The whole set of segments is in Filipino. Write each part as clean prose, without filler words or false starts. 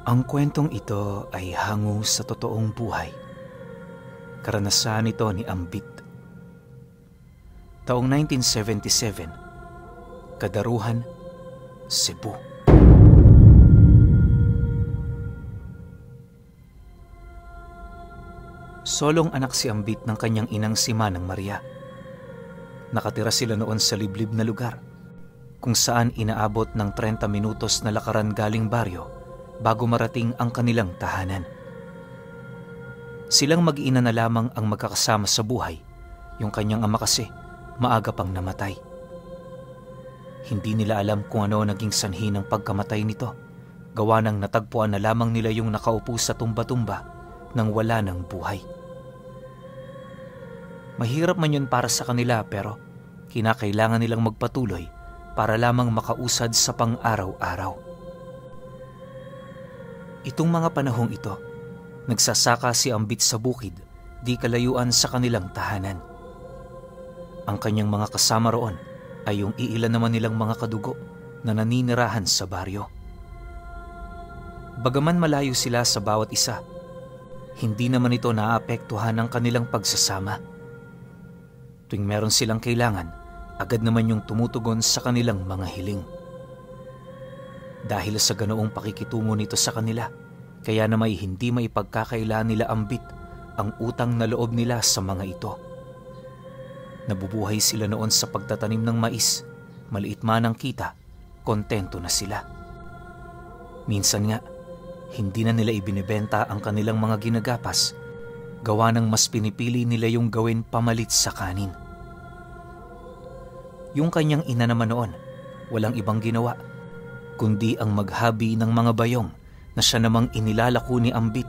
Ang kwentong ito ay hango sa totoong buhay. Karanasan ito ni Ambit. Taong 1977, Kadaruhan, Cebu. Solong anak si Ambit ng kanyang inang si Manang Maria. Nakatira sila noon sa liblib na lugar, kung saan inaabot ng 30 minutos na lakaran galing baryo bago marating ang kanilang tahanan. Silang mag-ina na lamang ang magkakasama sa buhay, yung kanyang ama kasi maaga pang namatay. Hindi nila alam kung ano naging sanhi ng pagkamatay nito, gawa ng natagpuan na lamang nila yung nakaupo sa tumba-tumba nang wala ng buhay. Mahirap man yun para sa kanila, pero kinakailangan nilang magpatuloy para lamang makausad sa pang-araw-araw. Itong mga panahong ito, nagsasaka si Ambit sa bukid, di kalayuan sa kanilang tahanan. Ang kanyang mga kasama roon ay yung iilan naman nilang mga kadugo na naninirahan sa baryo. Bagaman malayo sila sa bawat isa, hindi naman ito naapektuhan ng kanilang pagsasama. Tuwing meron silang kailangan, agad naman yung tumutugon sa kanilang mga hiling. Dahil sa ganoong pakikitungo nito sa kanila, kaya na may hindi maipagkakaila nila Ambit ang utang na loob nila sa mga ito. Nabubuhay sila noon sa pagtatanim ng mais, maliit man ang kita, kontento na sila. Minsan nga, hindi na nila ibinebenta ang kanilang mga ginagapas, gawa ng mas pinipili nila yung gawin pamalit sa kanin. Yung kanyang ina naman noon, walang ibang ginawa kundi ang maghabi ng mga bayong na siya namang inilalako ni Ambit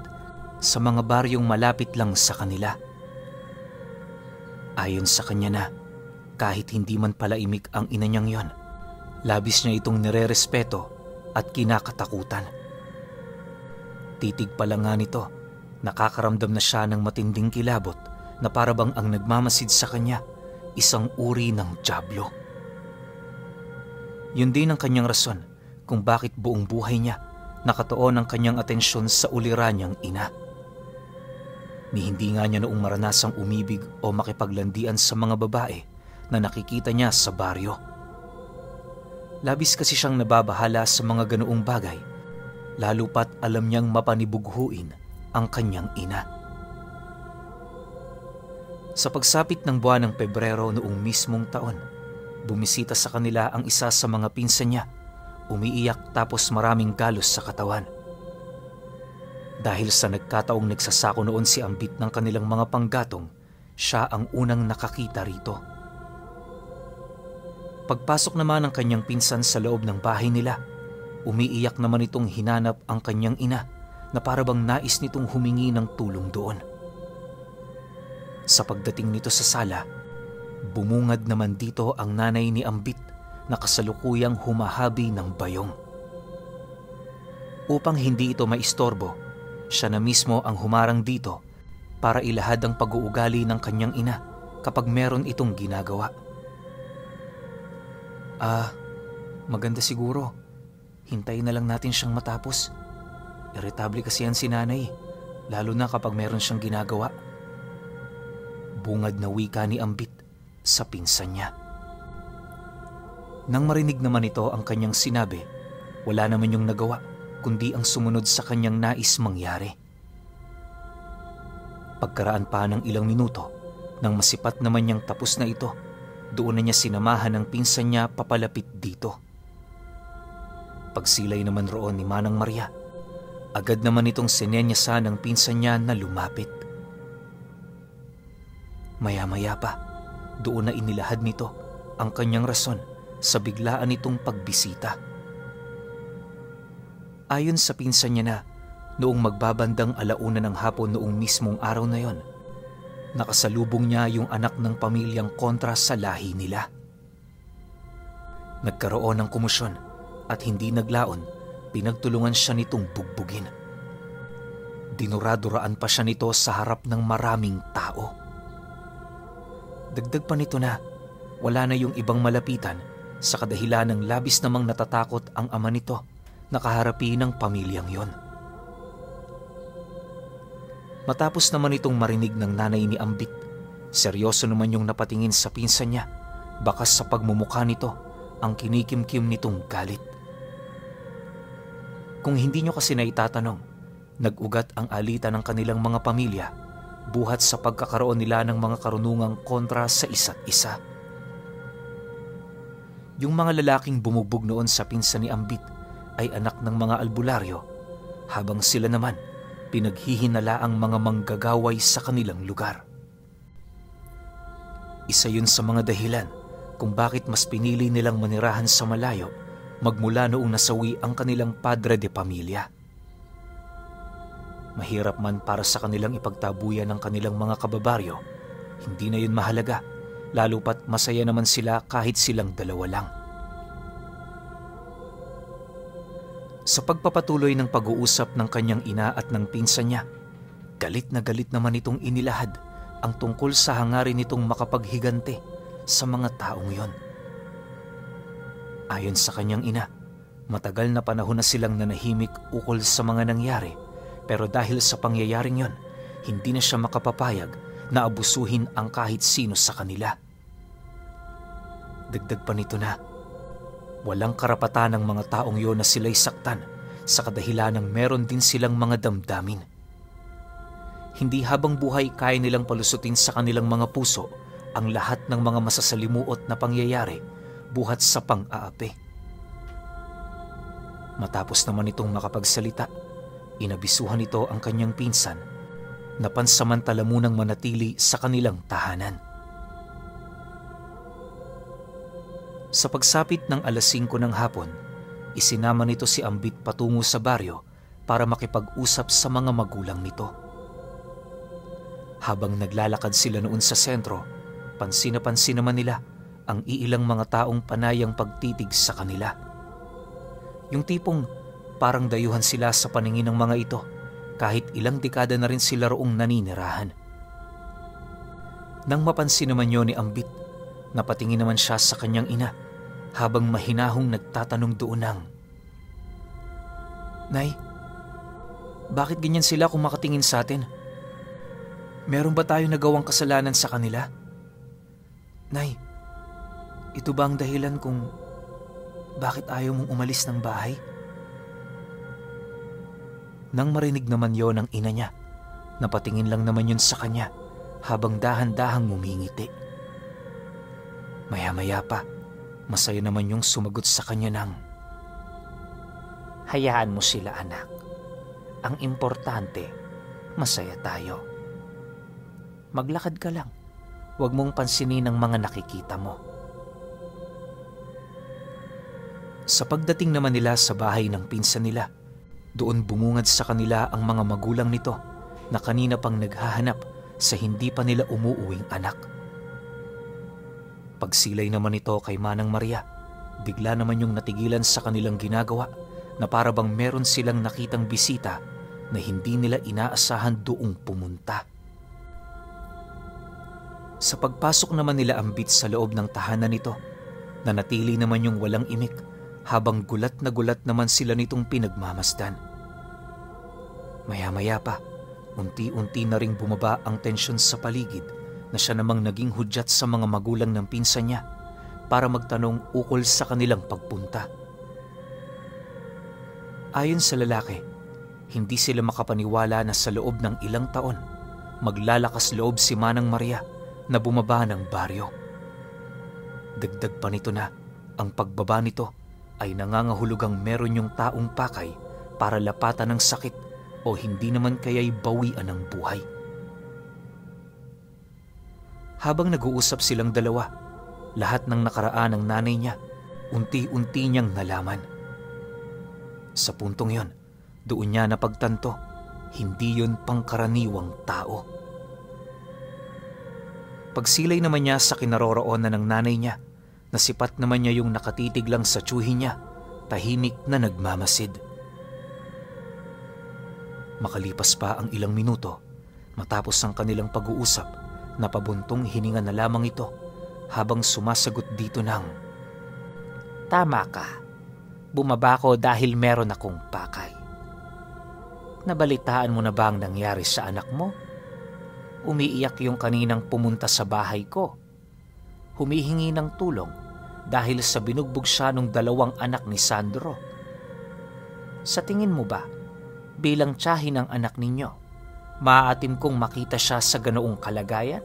sa mga baryong malapit lang sa kanila. Ayon sa kanya na, kahit hindi man palaimik ang ina niyang yon, labis niya itong nirerespeto at kinakatakutan. Titig pa lang nga nito, nakakaramdam na siya ng matinding kilabot na parabang ang nagmamasid sa kanya, isang uri ng dyablo. Yun din ang kanyang rason kung bakit buong buhay niya nakatuon ang kanyang atensyon sa ulira niyang ina. Ni hindi nga niya noong maranasang umibig o makipaglandian sa mga babae na nakikita niya sa baryo. Labis kasi siyang nababahala sa mga ganoong bagay, lalo pat alam niyang mapanibughuin ang kanyang ina. Sa pagsapit ng buwan ng Pebrero noong mismong taon, bumisita sa kanila ang isa sa mga pinsan niya. Umiiyak tapos maraming galos sa katawan. Dahil sa nagkataong nagsasako noon si Ambit ng kanilang mga panggatong, siya ang unang nakakita rito. Pagpasok naman ng kanyang pinsan sa loob ng bahay nila, umiiyak naman itong hinanap ang kanyang ina na parabang nais nitong humingi ng tulong doon. Sa pagdating nito sa sala, bumungad naman dito ang nanay ni Ambit na kasalukuyang humahabi ng bayong. Upang hindi ito maistorbo, siya na mismo ang humarang dito para ilahad ang pag-uugali ng kanyang ina kapag meron itong ginagawa. Maganda siguro. Hintayin na lang natin siyang matapos. Irritable kasi yan si nanay, lalo na kapag meron siyang ginagawa. Bungad na wika ni Ambit sa pinsan niya. Nang marinig naman ito ang kanyang sinabi, wala naman yung nagawa kundi ang sumunod sa kanyang nais mangyari. Pagkaraan pa ng ilang minuto, nang masipat naman niyang tapos na ito, doon na niya sinamahan ng pinsan niya papalapit dito. Pagsilay naman roon ni Manang Maria, agad naman itong sinenyasan ng pinsan niya na lumapit. Maya-maya pa, doon na inilahad nito ang kanyang rason sa biglaan nitong pagbisita. Ayon sa pinsan niya na, noong magbabandang 1:00 ng hapon noong mismong araw na yon, nakasalubong niya yung anak ng pamilyang kontra sa lahi nila. Nagkaroon ng komosyon at hindi naglaon, pinagtulungan siya nitong bugbugin. Dinura-duraan pa siya nito sa harap ng maraming tao. Dagdag pa nito na wala na yung ibang malapitan sa kadahilan ng labis namang natatakot ang ama nito na kaharapin ng pamilyang yon. Matapos naman itong marinig ng nanay ni Ambit, seryoso naman yung napatingin sa pinsan niya, bakas sa pagmumukha nito ang kinikimkim nitong galit. Kung hindi nyo kasi naitatanong, nag-ugat ang alitan ng kanilang mga pamilya buhat sa pagkakaroon nila ng mga karunungang kontra sa isa't isa. Yung mga lalaking bumubog noon sa pinsan ni Ambit ay anak ng mga albularyo, habang sila naman pinaghihinala ang mga manggagaway sa kanilang lugar. Isa yun sa mga dahilan kung bakit mas pinili nilang manirahan sa malayo magmula noong nasawi ang kanilang padre de pamilya. Mahirap man para sa kanilang ipagtabuyan ng kanilang mga kababaryo, hindi na yun mahalaga, lalo pat masaya naman sila kahit silang dalawa lang. Sa pagpapatuloy ng pag-uusap ng kanyang ina at ng pinsan niya, galit na galit naman itong inilahad ang tungkol sa hangarin nitong makapaghigante sa mga taong yon. Ayon sa kanyang ina, matagal na panahon na silang nanahimik ukol sa mga nangyari, pero dahil sa pangyayaring yon, hindi na siya makapapayag na abusuhin ang kahit sino sa kanila. Dagdag pa nito na, walang karapatan ng mga taong yon na sila'y saktan sa kadahilanang meron din silang mga damdamin. Hindi habang buhay kaya nilang palusutin sa kanilang mga puso ang lahat ng mga masasalimuot na pangyayari buhat sa pang-aapi. Matapos naman itong makapagsalita, inabisuhan ito ang kanyang pinsan na pansamantala munang manatili sa kanilang tahanan. Sa pagsapit ng 5:00 ng hapon, isinama nito si Ambit patungo sa baryo para makipag-usap sa mga magulang nito. Habang naglalakad sila noon sa sentro, pansin na pansin naman nila ang iilang mga taong panayang pagtitig sa kanila. Yung tipong parang dayuhan sila sa paningin ng mga ito kahit ilang dekada na rin sila roong naninirahan. Nang mapansin naman yun ni Ambit, napatingin naman siya sa kanyang ina habang mahinahong nagtatanong doon ng, "Nay, bakit ganyan sila kung makatingin sa atin? Meron ba tayo nagawang kasalanan sa kanila? Nay, ito ba ang dahilan kung bakit ayaw mong umalis ng bahay?" Nang marinig naman yon ng ina niya, napatingin lang naman yun sa kanya habang dahan-dahang ngumingiti. Maya-maya pa, masaya naman yung sumagot sa kanya ng, "Hayaan mo sila, anak. Ang importante, masaya tayo. Maglakad ka lang. Huwag mong pansinin ang mga nakikita mo." Sa pagdating naman nila sa bahay ng pinsan nila, doon bumungad sa kanila ang mga magulang nito na kanina pang naghahanap sa hindi pa nila umuuwing anak. Pagsilay naman ito kay Manang Maria, bigla naman yung natigilan sa kanilang ginagawa na para bang meron silang nakitang bisita na hindi nila inaasahan doong pumunta. Sa pagpasok naman nila Ambit sa loob ng tahanan nito, nanatili naman yung walang imik habang gulat naman sila nitong pinagmamasdan. Maya-maya pa, unti-unti na ring bumaba ang tensyon sa paligid na siya namang naging hudyat sa mga magulang ng pinsan niya para magtanong ukol sa kanilang pagpunta. Ayon sa lalaki, hindi sila makapaniwala na sa loob ng ilang taon, maglalakas loob si Manang Maria na bumaba ng baryo. Dagdag pa nito na ang pagbaba nito ay nangangahulugang meron yung taong pakay para lapatan ng sakit o hindi naman kaya'y bawian ng buhay. Habang nag-uusap silang dalawa, lahat ng nakaraan ng nanay niya, unti-unti niyang nalaman. Sa puntong yon, doon niya napagtanto, hindi yun pangkaraniwang tao. Pagsilay naman niya sa kinaroroonan ng nanay niya, nasipat naman niya yung nakatitig lang sa tsuhin niya, tahimik na nagmamasid. Makalipas pa ang ilang minuto, matapos ang kanilang pag-uusap, napabuntong hininga na lamang ito habang sumasagot dito ng, "Tama ka. Bumaba ko dahil meron akong pakay. Nabalitaan mo na ba ang nangyari sa anak mo? Umiiyak yung kaninang pumunta sa bahay ko. Humihingi ng tulong dahil sa binugbog siya ng 2 anak ni Sandro. Sa tingin mo ba, bilang tiyahin ng anak ninyo, maaatim kong makita siya sa ganoong kalagayan?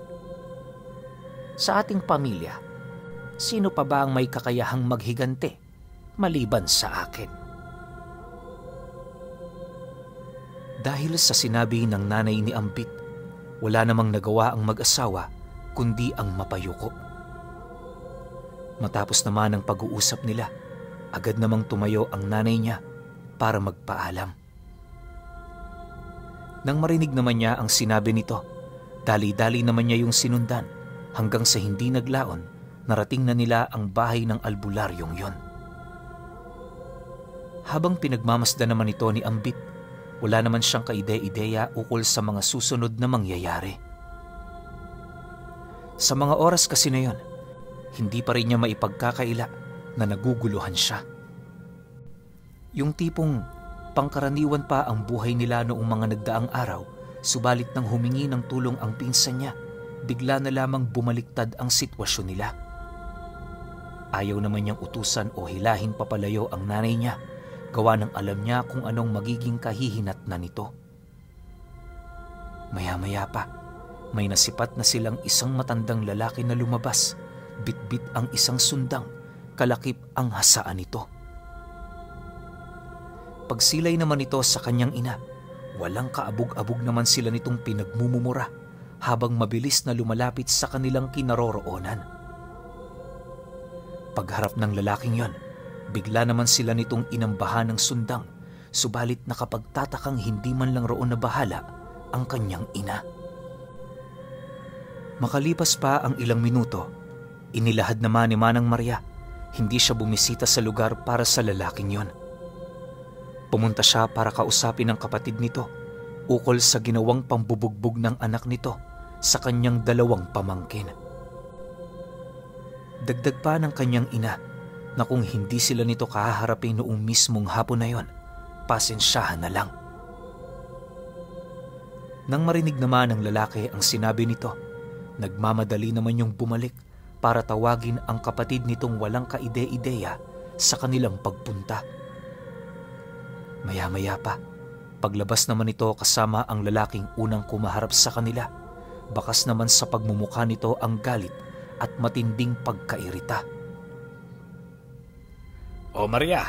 Sa ating pamilya, sino pa ba ang may kakayahang maghigante maliban sa akin? Dahil sa sinabi ng nanay ni Ambit, wala namang nagawa ang mag-asawa kundi ang mapayuko. Matapos naman ang pag-uusap nila, agad namang tumayo ang nanay niya para magpaalam. Nang marinig naman niya ang sinabi nito, dali-dali naman niya yung sinundan hanggang sa hindi naglaon, narating na nila ang bahay ng albularyong yon. Habang pinagmamasdan naman ito ni Ambit, wala naman siyang kaide-ideya ukol sa mga susunod na mangyayari. Sa mga oras kasi na yon, hindi pa rin niya maipagkakaila na naguguluhan siya. Yung tipong pangkaraniwan pa ang buhay nila noong mga nagdaang araw, subalit nang humingi ng tulong ang pinsan niya, bigla na lamang bumaliktad ang sitwasyon nila. Ayaw naman niyang utusan o hilahin papalayo ang nanay niya, gawa ng alam niya kung anong magiging kahihinatnan nito. Maya-maya pa, may nasipat na silang isang matandang lalaki na lumabas, bitbit ang isang sundang, kalakip ang hasaan nito. Pagsilay naman ito sa kanyang ina, walang kaabog-abog naman sila nitong pinagmumumura habang mabilis na lumalapit sa kanilang kinaroroonan. Pagharap ng lalaking yon, bigla naman sila nitong inambahan ng sundang, subalit nakapagtatakang hindi man lang roon na bahala ang kanyang ina. Makalipas pa ang ilang minuto, inilahad naman ni Manang Maria, hindi siya bumisita sa lugar para sa lalaking yon. Pumunta siya para kausapin ang kapatid nito ukol sa ginawang pambubugbog ng anak nito sa kanyang 2 pamangkin. Dagdag pa ng kanyang ina na kung hindi sila nito kahaharapin noong mismong hapon na yon, pasensyahan na lang. Nang marinig naman ng lalaki ang sinabi nito, nagmamadali naman yung bumalik para tawagin ang kapatid nitong walang kaide-ideya sa kanilang pagpunta. Maya-maya pa, paglabas naman ito kasama ang lalaking unang kumaharap sa kanila, bakas naman sa pagmumukha nito ang galit at matinding pagkairita. O Maria,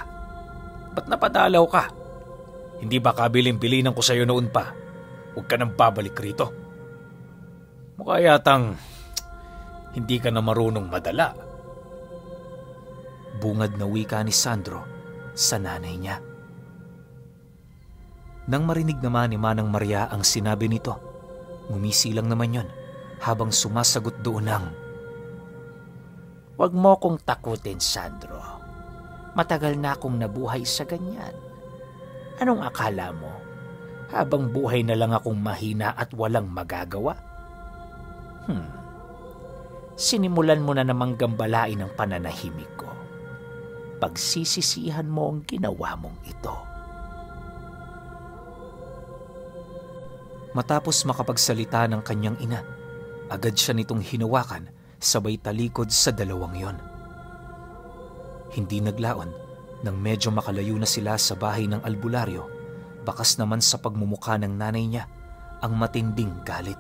ba't napadalaw ka? Hindi ba kabilin-bilinan ko sa'yo noon pa? Huwag ka nang babalik rito. Mukha yatang hindi ka na marunong madala. Bungad na wika ni Sandro sa nanay niya. Nang marinig naman ni Manang Maria ang sinabi nito, ngumisi lang naman yon habang sumasagot doon ng, "Huwag mo kong takutin, Sandro. Matagal na akong nabuhay sa ganyan. Anong akala mo? Habang buhay na lang akong mahina at walang magagawa? Sinimulan mo na namang gambalain ang pananahimik ko. Pagsisisihan mo ang ginawa mong ito." Matapos makapagsalita ng kanyang ina, agad siya nitong hinawakan sabay talikod sa 2 yon. Hindi naglaon nang medyo makalayo na sila sa bahay ng albularyo, bakas naman sa pagmumukha ng nanay niya ang matinding galit.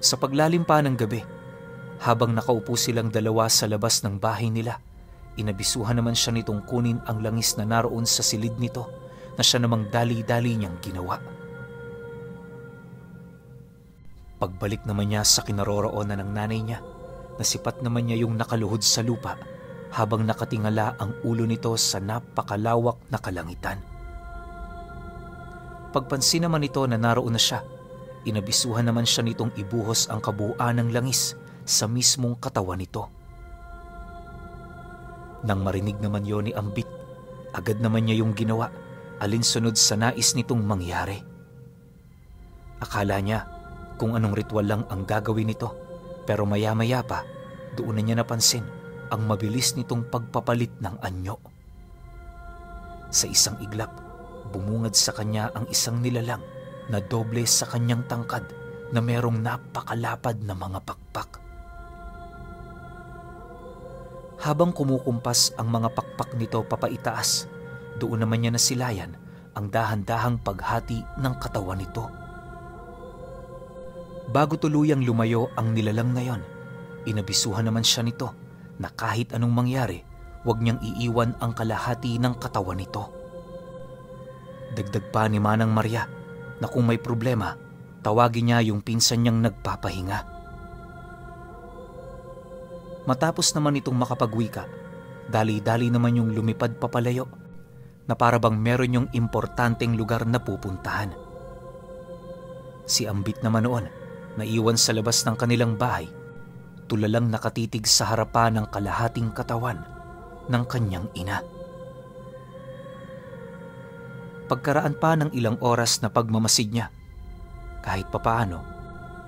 Sa paglalim pa ng gabi, habang nakaupo silang 2 sa labas ng bahay nila, inabisuhan naman siya nitong kunin ang langis na naroon sa silid nito na siya namang dali-dali niyang ginawa. Pagbalik naman niya sa kinaroroonan ng nanay niya, nasipat naman niya yung nakaluhod sa lupa habang nakatingala ang ulo nito sa napakalawak na kalangitan. Pagpansin naman nito na naroon na siya, inabisuhan naman siya nitong ibuhos ang kabuuan ng langis sa mismong katawan nito. Nang marinig naman yon ni Ambit, agad naman niya yung ginawa, alinsunod sa nais nitong mangyari. Akala niya kung anong ritual lang ang gagawin nito, pero maya-maya pa, doon na niya napansin ang mabilis nitong pagpapalit ng anyo. Sa isang iglap, bumungad sa kanya ang isang nilalang na doble sa kanyang tangkad na merong napakalapad na mga pakpak. Habang kumukumpas ang mga pakpak nito papaitaas, doon naman niya nasilayan ang dahan-dahang paghati ng katawan nito. Bago tuluyang lumayo ang nilalang na yon, inabisuhan naman siya nito na kahit anong mangyari, huwag niyang iiwan ang kalahati ng katawan nito. Dagdag pa ni Manang Maria na kung may problema, tawagin niya yung pinsan niyang nagpapahinga. Matapos naman itong makapagwika, dali-dali naman yung lumipad papalayo na para bang meron yung importanteng lugar na pupuntahan. Si Ambit naman noon, naiwan sa labas ng kanilang bahay, tulalang nakatitig sa harapan ng kalahating katawan ng kanyang ina. Pagkaraan pa ng ilang oras na pagmamasid niya, kahit papaano,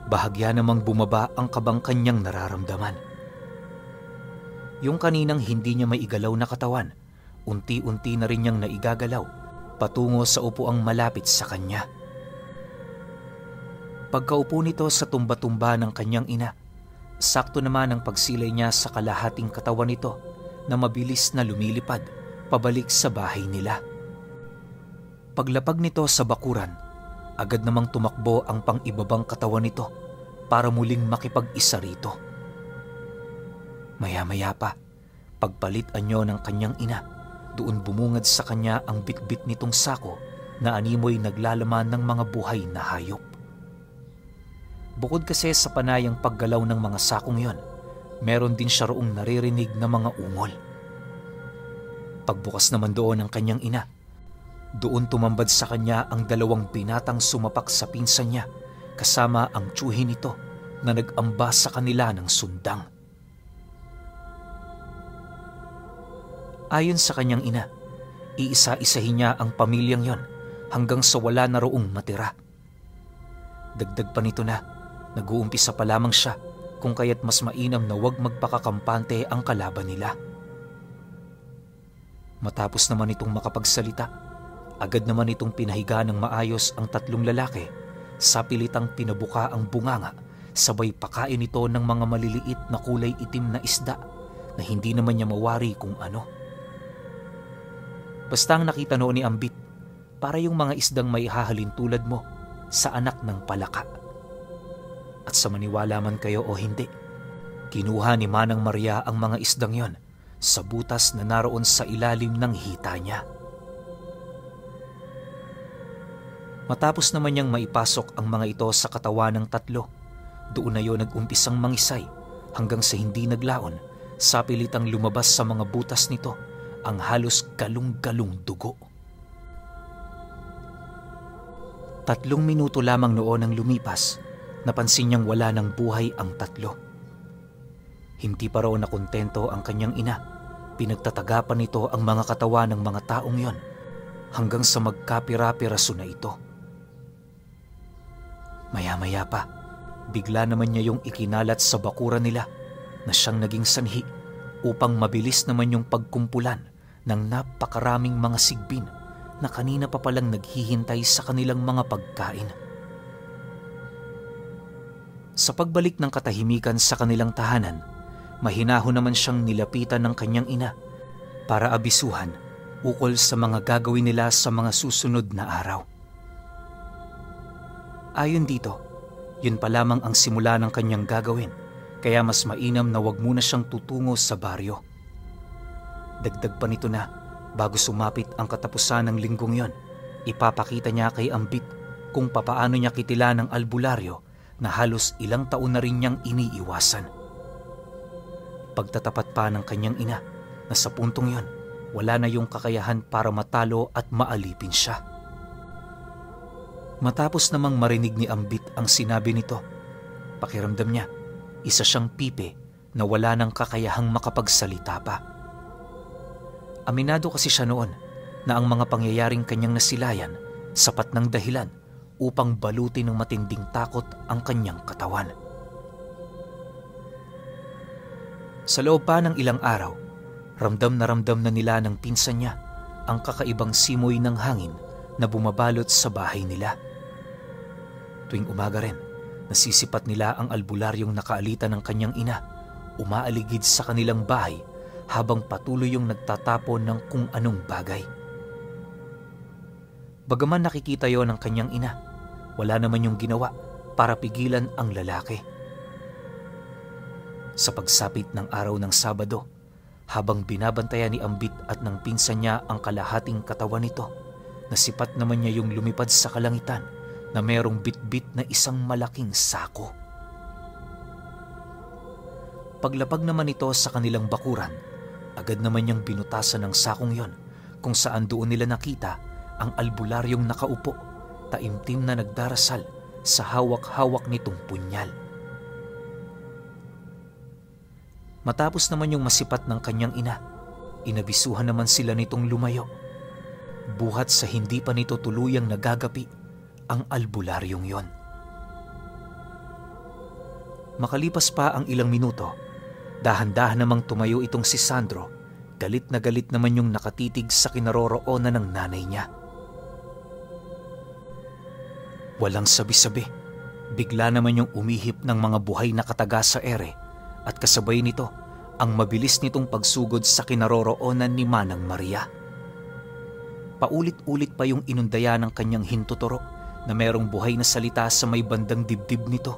bahagya namang bumaba ang kabang kanyang nararamdaman. Yung kaninang hindi niya maigalaw na katawan, unti-unti na rin niyang naigagalaw patungo sa upuang malapit sa kanya. Pagkaupo nito sa tumba-tumba ng kanyang ina, sakto naman ang pagsilay niya sa kalahating katawan nito na mabilis na lumilipad pabalik sa bahay nila. Paglapag nito sa bakuran, agad namang tumakbo ang pang-ibabang katawan nito para muling makipag-isa rito. Maya-maya pa, pagpalit anyo ng kanyang ina, doon bumungad sa kanya ang bitbit nitong sako na animoy naglalaman ng mga buhay na hayop. Bukod kasi sa panayang paggalaw ng mga sakong yon, meron din siya roong naririnig na mga ungol. Pagbukas naman doon ng kanyang ina, doon tumambad sa kanya ang dalawang binatang sumapak sa pinsan niya kasama ang tiyuhin nito na nag-amba sa kanila ng sundang. Ayon sa kanyang ina, iisa-isahin niya ang pamilyang yon hanggang sa wala na roong matira. Dagdag pa nito na, nag-uumpisa pa lamang siya kung kaya't mas mainam na huwag magpakakampante ang kalaban nila. Matapos naman itong makapagsalita, agad naman itong pinahiga ng maayos ang tatlong lalaki, sa pilitang pinabuka ang bunganga, sabay pakain ito ng mga maliliit na kulay itim na isda na hindi naman niya mawari kung ano. Basta ang nakita noon ni Ambit, para yung mga isdang may hahalin tulad mo sa anak ng palaka. At sa maniwala man kayo o hindi, kinuha ni Manang Maria ang mga isdang yon sa butas na naroon sa ilalim ng hita niya. Matapos naman niyang maipasok ang mga ito sa katawan ng tatlo, doon na yon nag-umpisang mangisay hanggang sa hindi naglaon, sa pilitang lumabas sa mga butas nito ang halos galong-galong dugo. 3 minuto lamang noon ang lumipas, napansin niyang wala ng buhay ang tatlo. Hindi pa raw nakontento ang kanyang ina, pinagtatagapan nito ang mga katawan ng mga taong yon hanggang sa magkapira-piraso na ito. Maya-maya pa, bigla naman niya yung ikinalat sa bakuran nila na siyang naging sanhi upang mabilis naman yung pagkumpulan ng napakaraming mga sigbin na kanina pa palang naghihintay sa kanilang mga pagkain. Sa pagbalik ng katahimikan sa kanilang tahanan, mahinahon naman siyang nilapitan ng kanyang ina para abisuhan ukol sa mga gagawin nila sa mga susunod na araw. Ayon dito, yun pa lamang ang simula ng kanyang gagawin, kaya mas mainam na wag muna siyang tutungo sa baryo. Dagdag pa nito na, bago sumapit ang katapusan ng linggong yon, ipapakita niya kay Ambit kung papaano niya kitila ng albularyo na halos ilang taon na rin niyang iniiwasan. Pagtatapat pa ng kanyang ina na sa puntong yon, wala na yung kakayahan para matalo at maalipin siya. Matapos namang marinig ni Ambit ang sinabi nito, pakiramdam niya, isa siyang pipe na wala ng kakayahang makapagsalita pa. Aminado kasi siya noon na ang mga pangyayaring kanyang nasilayan sapat ng dahilan upang balutin ng matinding takot ang kanyang katawan. Sa loob pa ng ilang araw, ramdam na nila ng pinsan niya ang kakaibang simoy ng hangin na bumabalot sa bahay nila. Tuwing umaga rin, nasisipat nila ang albularyong nakaalitan ng kanyang ina, umaaligid sa kanilang bahay habang patuloy yung nagtatapon ng kung anong bagay. Bagaman nakikita yon ng kanyang ina, wala naman yung ginawa para pigilan ang lalaki. Sa pagsapit ng araw ng Sabado, habang binabantayan ni Ambit at ng pinsan niya ang kalahating katawan nito, nasipat naman niya yung lumipad sa kalangitan na merong bitbit na isang malaking sako. Paglapag naman ito sa kanilang bakuran, agad naman niyang binutasan ng sakong yon, kung saan doon nila nakita ang albularyong nakaupo, taimtim na nagdarasal sa hawak-hawak nitong punyal. Matapos naman yung masipat ng kanyang ina, inabisuhan naman sila nitong lumayo. Buhat sa hindi pa nito tuluyang nagagapi ang albularyong yon. Makalipas pa ang ilang minuto, dahan-dahan namang tumayo itong si Sandro. Galit na galit naman yung nakatitig sa kinaroroonan ng nanay niya. Walang sabi-sabi, bigla naman yung umihip ng mga buhay na kataga sa ere at kasabay nito ang mabilis nitong pagsugod sa kinaroroonan ni Manang Maria. Paulit-ulit pa yung inundaya ng kanyang hintuturo na merong buhay na salita sa may bandang dibdib nito.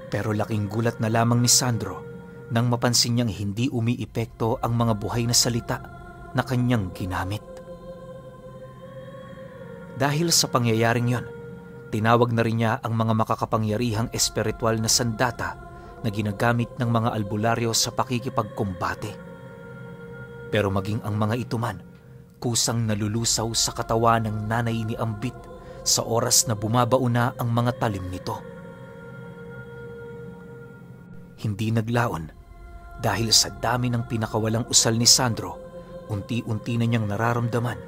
Pero laking gulat na lamang ni Sandro nang mapansin niyang hindi umiipekto ang mga buhay na salita na kanyang ginamit. Dahil sa pangyayaring yon, tinawag na rin niya ang mga makakapangyarihang espiritual na sandata na ginagamit ng mga albularyo sa pakikipagkumbate. Pero maging ang mga ito man, kusang nalulusaw sa katawan ng nanay ni Ambit sa oras na bumabao na ang mga talim nito. Hindi naglaon dahil sa dami ng pinakawalang usal ni Sandro, unti-unti na niyang nararamdaman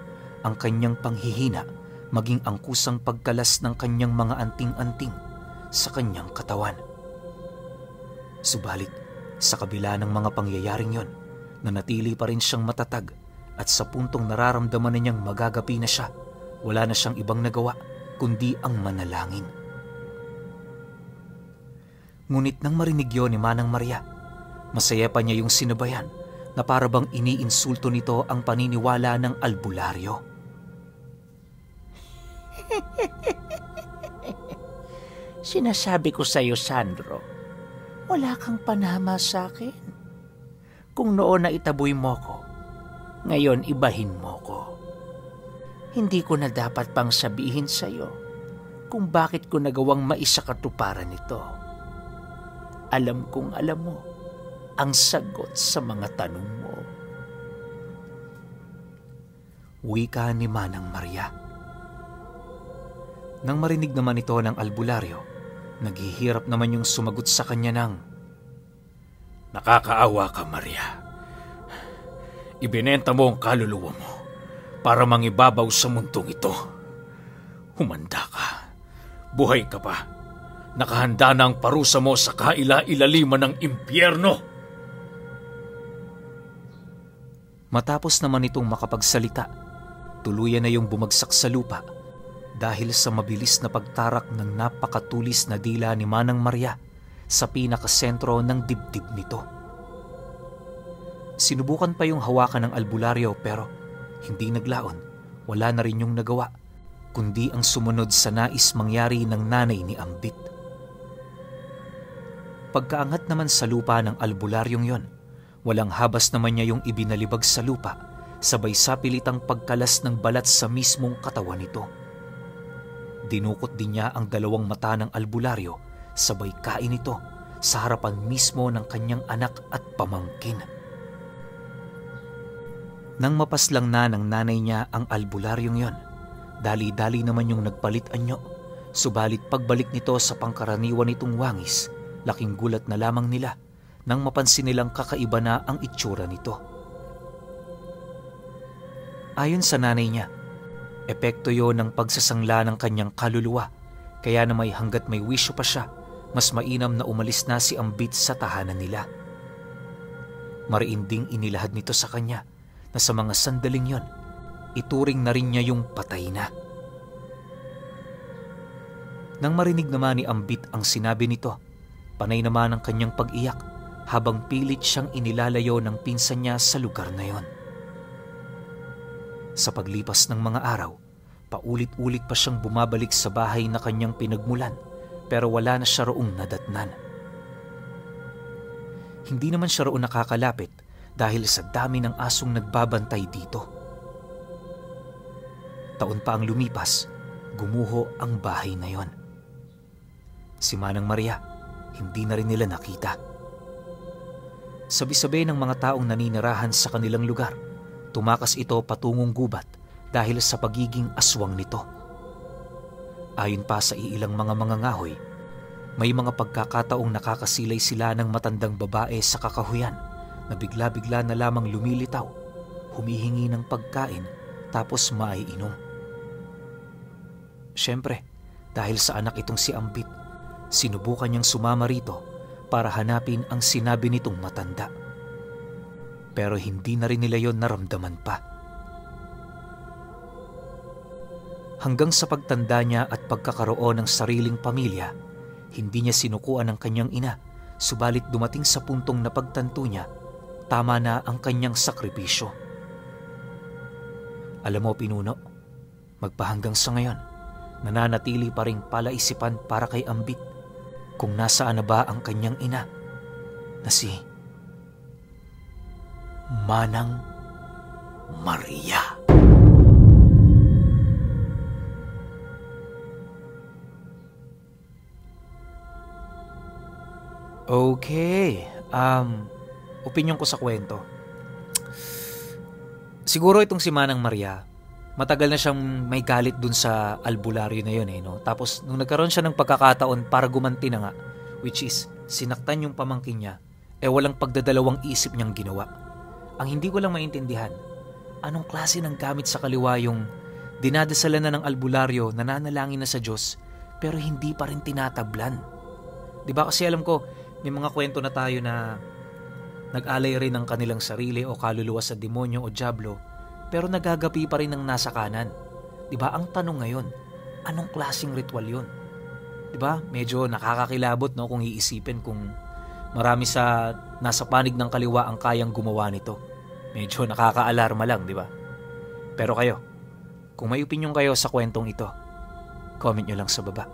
ang kanyang panghihina maging ang kusang pagkalas ng kanyang mga anting-anting sa kanyang katawan. Subalit, sa kabila ng mga pangyayaring yon, nanatili pa rin siyang matatag at sa puntong nararamdaman na niyang magagapi na siya, wala na siyang ibang nagawa kundi ang manalangin. Ngunit nang marinig yon ni Manang Maria, masaya pa niya yung sinabayan na parabang iniinsulto nito ang paniniwala ng albularyo. Sinasabi ko sa iyo, Sandro, wala kang panama sa akin. Kung noon na itaboy mo ko, ngayon ibahin mo ko. Hindi ko na dapat pang sabihin sa iyo kung bakit ko nagawang maisakatuparan ito. Alam kong alam mo ang sagot sa mga tanong mo. Wika ni Manang Maria. Nang marinig naman ito ng albularyo, naghihirap naman yung sumagot sa kanya ng, "Nakakaawa ka, Maria. Ibinenta mo ang kaluluwa mo para mangibabaw sa mundong ito. Humanda ka. Buhay ka pa. Nakahanda na ang parusa mo sa kaila-ilaliman ng impyerno." Matapos naman itong makapagsalita, tuluyan na yung bumagsak sa lupa dahil sa mabilis na pagtarak ng napakatulis na dila ni Manang Maria sa pinakasentro ng dibdib nito. Sinubukan pa yung hawakan ng albularyo pero hindi naglaon, wala na rin yung nagawa, kundi ang sumunod sa nais mangyari ng nanay ni Ambit. Pagkaangat naman sa lupa ng albularyong yon, walang habas naman niya yung ibinalibag sa lupa, sabay sapilitang pagkalas ng balat sa mismong katawan nito. Dinukot din niya ang dalawang mata ng albularyo, sabay kain ito sa harapan mismo ng kanyang anak at pamangkin. Nang mapaslang na ng nanay niya ang albularyong yon, dali-dali naman yung nagpalit anyo, subalit pagbalik nito sa pangkaraniwan nitong wangis, laking gulat na lamang nila nang mapansin nilang kakaiba na ang itsura nito. Ayon sa nanay niya, epekto yon ng pagsasangla ng kanyang kaluluwa, kaya na hanggat may wisyo pa siya, mas mainam na umalis na si Ambit sa tahanan nila. Mariinding inilahad nito sa kanya na sa mga sandaling yon, ituring na rin niya yung patay na. Nang marinig naman ni Ambit ang sinabi nito, panay naman ang kanyang pag-iyak habang pilit siyang inilalayo ng pinsan niya sa lugar na yon. Sa paglipas ng mga araw, paulit-ulit pa siyang bumabalik sa bahay na kanyang pinagmulan pero wala na siya roong nadatnan. Hindi naman siya roon nakakalapit dahil sa dami ng asong nagbabantay dito. Taon pa ang lumipas, gumuho ang bahay na yon. Si Manang Maria, hindi na rin nila nakita. Sabi-sabi ng mga taong naninirahan sa kanilang lugar, tumakas ito patungong gubat dahil sa pagiging aswang nito. Ayon pa sa iilang mga mangangahoy, may mga pagkakataong nakakasilay sila ng matandang babae sa kakahuyan na bigla-bigla na lamang lumilitaw, humihingi ng pagkain tapos maiinom. Siyempre, dahil sa anak itong si Ambit, sinubukan niyang sumama rito para hanapin ang sinabi nitong matanda. Pero hindi na rin nila yon naramdaman pa. Hanggang sa pagtanda niya at pagkakaroon ng sariling pamilya, hindi niya sinukuan ang kanyang ina, subalit dumating sa puntong napagtanto niya, tama na ang kanyang sakripisyo. Alam mo, Pinuno, magpahanggang sa ngayon, nananatili pa ring palaisipan para kay Ambit kung nasaan na ba ang kanyang ina na si Manang Maria. Okay, opinyon ko sa kwento. Siguro itong si Manang Maria, matagal na siyang may galit dun sa albularyo na yun no? Tapos nung nagkaroon siya ng pagkakataon para gumanti na nga, which is sinaktan yung pamangkin niya, walang pagdadalawang isip niyang ginawa. Ang hindi ko lang maintindihan, anong klase ng gamit sa kaliwa yung dinadasalan na ng albularyo, nananalangin na sa Diyos, pero hindi pa rin tinatablan. Diba kasi alam ko, may mga kwento na tayo na nag-alay rin ng kanilang sarili o kaluluwa sa demonyo o dyablo, pero nagagapi pa rin ng nasa kanan. Diba? Ang tanong ngayon, anong klaseng ritual yun? Diba? Medyo nakakakilabot no, kung iisipin kung marami sa nasa panig ng kaliwa ang kayang gumawa nito. Medyo nakakaalarma lang, diba? Pero kayo, kung may opinyon kayo sa kwentong ito, comment nyo lang sa baba.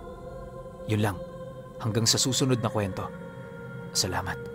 Yun lang. Hanggang sa susunod na kwento. Salamat.